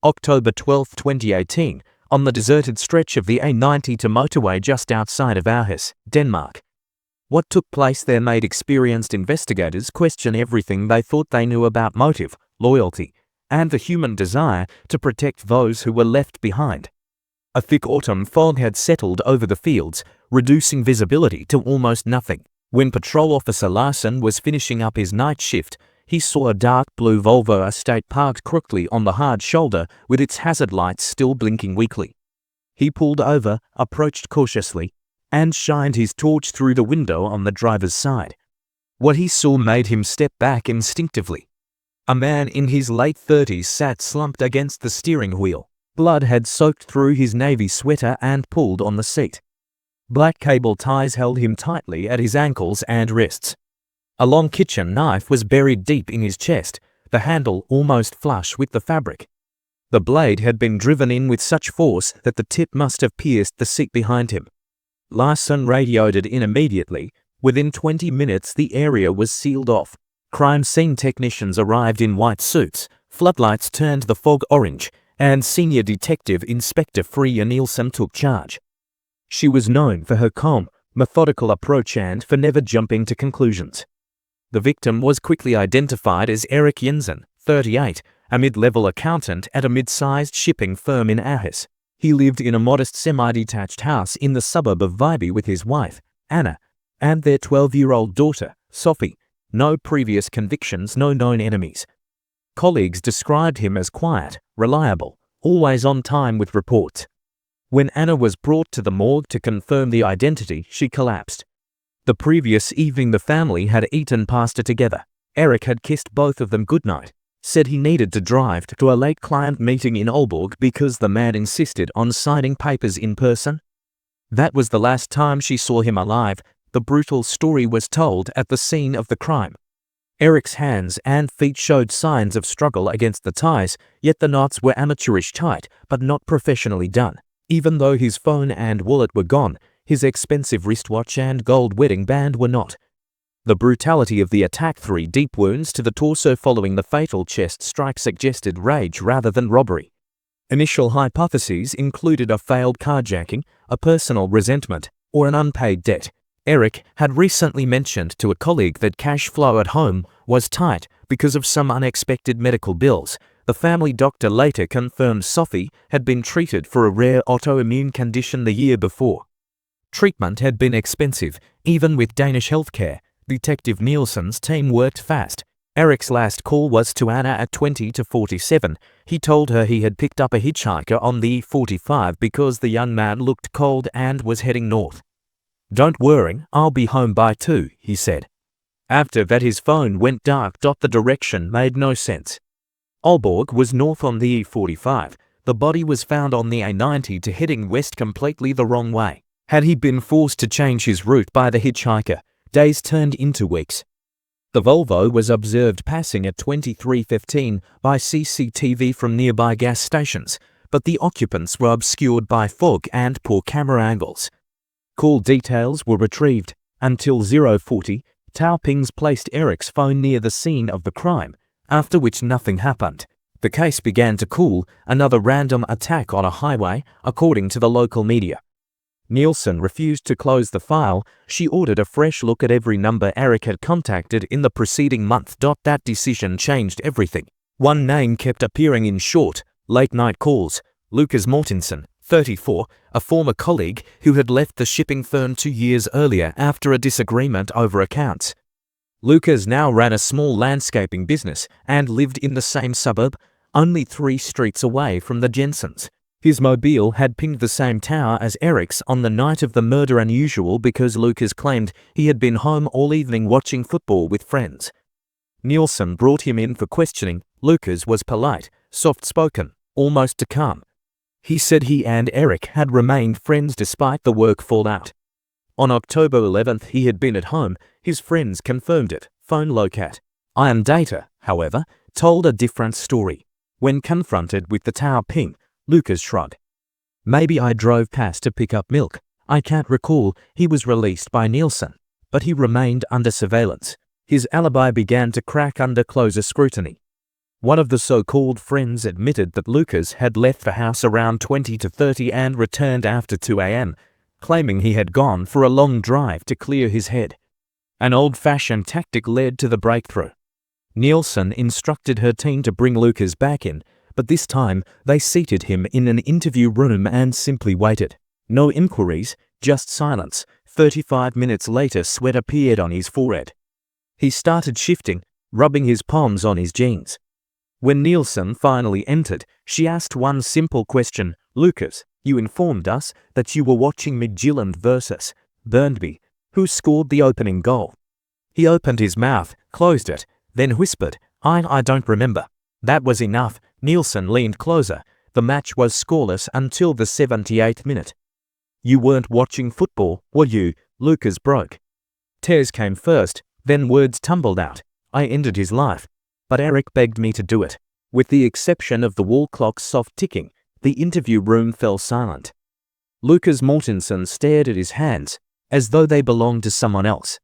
October 12, 2018, on the deserted stretch of the A92 motorway just outside of Aarhus, Denmark. What took place there made experienced investigators question everything they thought they knew about motive, loyalty, and the human desire to protect those who were left behind. A thick autumn fog had settled over the fields, reducing visibility to almost nothing. When Patrol Officer Larson was finishing up his night shift, he saw a dark blue Volvo Estate parked crookedly on the hard shoulder with its hazard lights still blinking weakly. He pulled over, approached cautiously, and shined his torch through the window on the driver's side. What he saw made him step back instinctively. A man in his late 30s sat slumped against the steering wheel. Blood had soaked through his navy sweater and pooled on the seat. Black cable ties held him tightly at his ankles and wrists. A long kitchen knife was buried deep in his chest, the handle almost flush with the fabric. The blade had been driven in with such force that the tip must have pierced the seat behind him. Larson radioed it in immediately. Within 20 minutes the area was sealed off. Crime scene technicians arrived in white suits, floodlights turned the fog orange, and Senior Detective Inspector Freya Nielsen took charge. She was known for her calm, methodical approach and for never jumping to conclusions. The victim was quickly identified as Erik Jensen, 38, a mid-level accountant at a mid-sized shipping firm in Aarhus. He lived in a modest semi-detached house in the suburb of Viby with his wife, Anna, and their 12-year-old daughter, Sophie. No previous convictions, no known enemies. Colleagues described him as quiet, reliable, always on time with reports. When Anna was brought to the morgue to confirm the identity, she collapsed. The previous evening the family had eaten pasta together. Erik had kissed both of them goodnight, said he needed to drive to a late client meeting in Aalborg because the man insisted on signing papers in person. That was the last time she saw him alive. The brutal story was told at the scene of the crime. Erik's hands and feet showed signs of struggle against the ties, yet the knots were amateurish tight, but not professionally done. Even though his phone and wallet were gone, his expensive wristwatch and gold wedding band were not. The brutality of the attack, 3 deep wounds to the torso following the fatal chest strike, suggested rage rather than robbery. Initial hypotheses included a failed carjacking, a personal resentment, or an unpaid debt. Erik had recently mentioned to a colleague that cash flow at home was tight because of some unexpected medical bills. The family doctor later confirmed Sophie had been treated for a rare autoimmune condition the year before. Treatment had been expensive, even with Danish healthcare. Detective Nielsen's team worked fast. Erik's last call was to Anna at 20 to 47. He told her he had picked up a hitchhiker on the E45 because the young man looked cold and was heading north. "Don't worry, I'll be home by 2, he said. After that his phone went dark. The direction made no sense. Aalborg was north on the E45. The body was found on the A90 heading west, completely the wrong way. Had he been forced to change his route by the hitchhiker? Days turned into weeks. The Volvo was observed passing at 23:15 by CCTV from nearby gas stations, but the occupants were obscured by fog and poor camera angles. Call details were retrieved. Until 0:40, Tao Pings placed Erik's phone near the scene of the crime, after which nothing happened. The case began to cool. Another random attack on a highway, according to the local media. Nielsen refused to close the file. She ordered a fresh look at every number Erik had contacted in the preceding month. That decision changed everything. One name kept appearing in short, late-night calls: Lucas Mortensen, 34, a former colleague who had left the shipping firm 2 years earlier after a disagreement over accounts. Lucas now ran a small landscaping business and lived in the same suburb, only 3 streets away from the Jensens. His mobile had pinged the same tower as Erik's on the night of the murder, unusual because Lucas claimed he had been home all evening watching football with friends. Nielsen brought him in for questioning. Lucas was polite, soft-spoken, almost to calm. He said he and Erik had remained friends despite the work fallout. On October 11th he had been at home. His friends confirmed it. Phone locat. Iron Data, however, told a different story. When confronted with the Tao ping, Lucas shrugged. "Maybe I drove past to pick up milk. I can't recall." He was released by Nielsen, but he remained under surveillance. His alibi began to crack under closer scrutiny. One of the so-called friends admitted that Lucas had left the house around 20 to 30 and returned after 2 a.m., claiming he had gone for a long drive to clear his head. An old-fashioned tactic led to the breakthrough. Nielsen instructed her team to bring Lucas back in, but this time they seated him in an interview room and simply waited. No inquiries, just silence. 35 minutes later, sweat appeared on his forehead. He started shifting, rubbing his palms on his jeans. When Nielsen finally entered, she asked one simple question. "Lucas, you informed us that you were watching Midtjylland versus Burnby. Who scored the opening goal?" He opened his mouth, closed it, then whispered, I don't remember." That was enough. Nielsen leaned closer. The match was scoreless until the 78th minute. "You weren't watching football, were you?" Lucas broke. Tears came first, then words tumbled out. "I ended his life. But Erik begged me to do it." With the exception of the wall clock's soft ticking, the interview room fell silent. Lucas Mortensen stared at his hands, as though they belonged to someone else.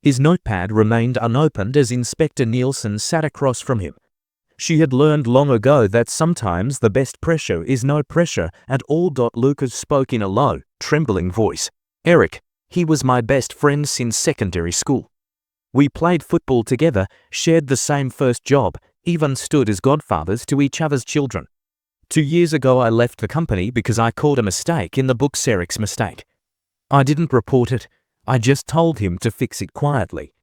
His notepad remained unopened as Inspector Nielsen sat across from him. She had learned long ago that sometimes the best pressure is no pressure at all. Lucas spoke in a low, trembling voice. "Erik, he was my best friend since secondary school. We played football together, shared the same first job, even stood as godfathers to each other's children. 2 years ago I left the company because I caught a mistake in the books, Erik's mistake. I didn't report it, I just told him to fix it quietly.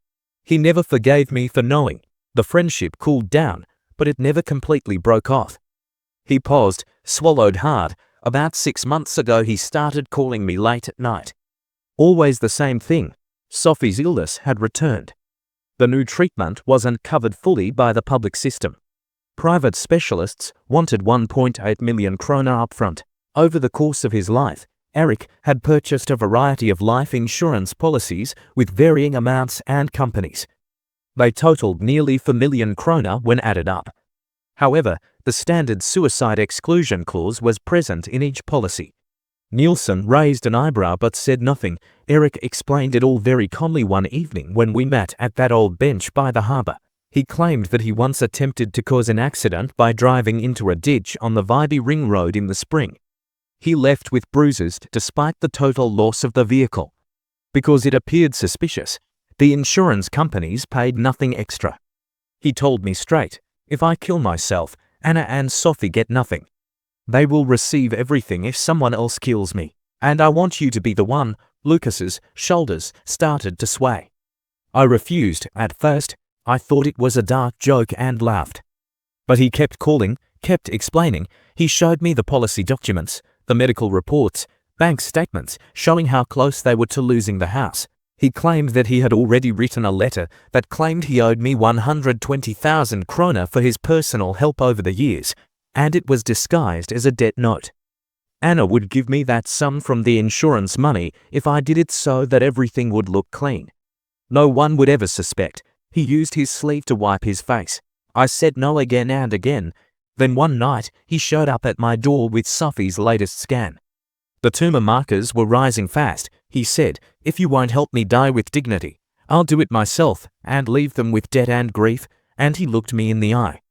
He never forgave me for knowing. The friendship cooled down, but it never completely broke off." He paused, swallowed hard. "About 6 months ago he started calling me late at night. Always the same thing. Sophie's illness had returned. The new treatment wasn't covered fully by the public system. Private specialists wanted 1.8 million krona upfront. Over the course of his life, Erik had purchased a variety of life insurance policies with varying amounts and companies. They totaled nearly 4 million krona when added up. However, the standard suicide exclusion clause was present in each policy. Nielsen raised an eyebrow but said nothing. Erik explained it all very calmly one evening when we met at that old bench by the harbour. He claimed that he once attempted to cause an accident by driving into a ditch on the Viby Ring Road in the spring. He left with bruises despite the total loss of the vehicle. Because it appeared suspicious, the insurance companies paid nothing extra. He told me straight, "If I kill myself, Anna and Sophie get nothing. They will receive everything if someone else kills me, and I want you to be the one." Lucas's shoulders started to sway. "I refused at first. I thought it was a dark joke and laughed. But he kept calling, kept explaining. He showed me the policy documents, the medical reports, bank statements showing how close they were to losing the house. He claimed that he had already written a letter that claimed he owed me 120,000 krona for his personal help over the years, and it was disguised as a debt note. Anna would give me that sum from the insurance money if I did it so that everything would look clean. No one would ever suspect. He used his sleeve to wipe his face. I said no again and again. Then one night, he showed up at my door with Sophie's latest scan. The tumor markers were rising fast. He said, "If you won't help me die with dignity, I'll do it myself and leave them with debt and grief," and he looked me in the eye.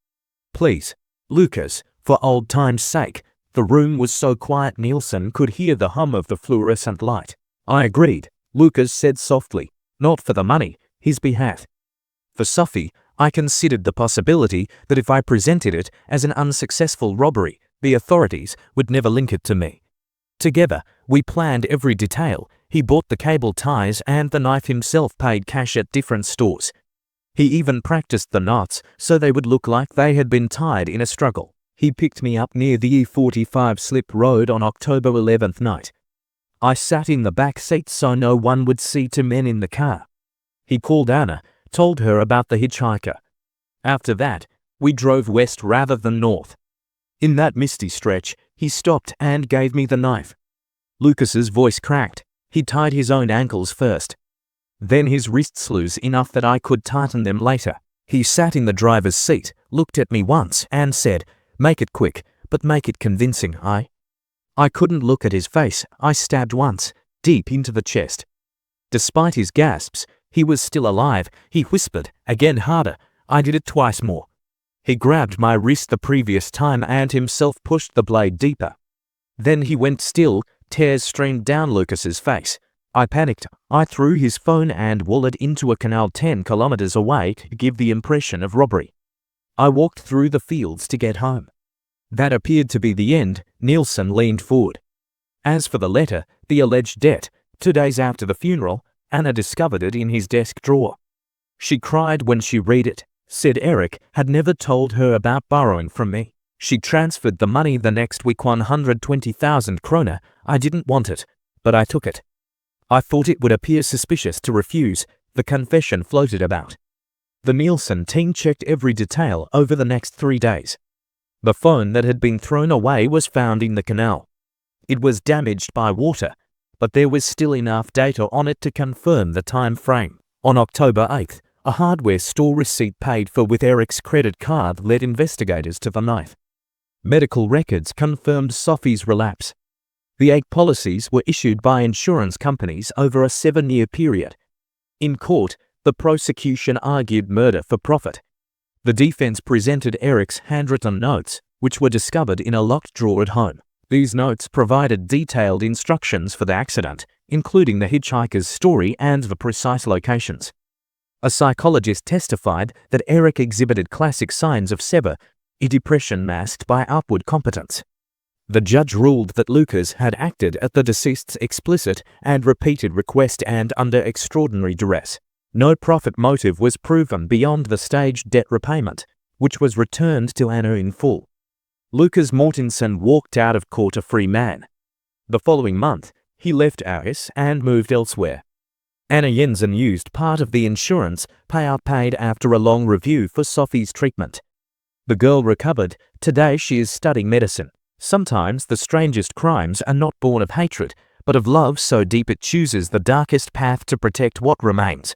"Please, Lucas, for old time's sake." The room was so quiet Nielsen could hear the hum of the fluorescent light. "I agreed," Lucas said softly. "Not for the money," his behalf. "For Sophie, I considered the possibility that if I presented it as an unsuccessful robbery, the authorities would never link it to me. Together, we planned every detail. He bought the cable ties and the knife himself, paid cash at different stores. He even practiced the knots so they would look like they had been tied in a struggle. He picked me up near the E45 slip road on October 11th night. I sat in the back seat so no one would see 2 men in the car. He called Anna, told her about the hitchhiker. After that, we drove west rather than north. In that misty stretch, he stopped and gave me the knife." Lucas's voice cracked. He tied his own ankles first. Then his wrists loose enough that I could tighten them later. He sat in the driver's seat, looked at me once and said, "Make it quick, but make it convincing." I couldn't look at his face. I stabbed once, deep into the chest. Despite his gasps, he was still alive. He whispered, again harder. I did it twice more. He grabbed my wrist the previous time and himself pushed the blade deeper. Then he went still, tears streamed down Lucas's face. I panicked. I threw his phone and wallet into a canal 10 kilometers away to give the impression of robbery. I walked through the fields to get home. That appeared to be the end. Nielsen leaned forward. As for the letter, the alleged debt, 2 days after the funeral, Anna discovered it in his desk drawer. She cried when she read it, said Erik had never told her about borrowing from me. She transferred the money the next week, 120,000 kroner. I didn't want it, but I took it. I thought it would appear suspicious to refuse, the confession floated about. The Nielsen team checked every detail over the next 3 days. The phone that had been thrown away was found in the canal. It was damaged by water, but there was still enough data on it to confirm the time frame. On October 8th, a hardware store receipt paid for with Erik's credit card led investigators to the knife. Medical records confirmed Sophie's relapse. The 8 policies were issued by insurance companies over a 7-year period. In court, the prosecution argued murder for profit. The defense presented Erik's handwritten notes, which were discovered in a locked drawer at home. These notes provided detailed instructions for the accident, including the hitchhiker's story and the precise locations. A psychologist testified that Erik exhibited classic signs of severe depression masked by outward competence. The judge ruled that Lucas had acted at the deceased's explicit and repeated request and under extraordinary duress. No profit motive was proven beyond the staged debt repayment, which was returned to Anna in full. Lucas Mortensen walked out of court a free man. The following month, he left Aarhus and moved elsewhere. Anna Jensen used part of the insurance payout paid after a long review for Sophie's treatment. The girl recovered. Today she is studying medicine. Sometimes the strangest crimes are not born of hatred, but of love so deep it chooses the darkest path to protect what remains.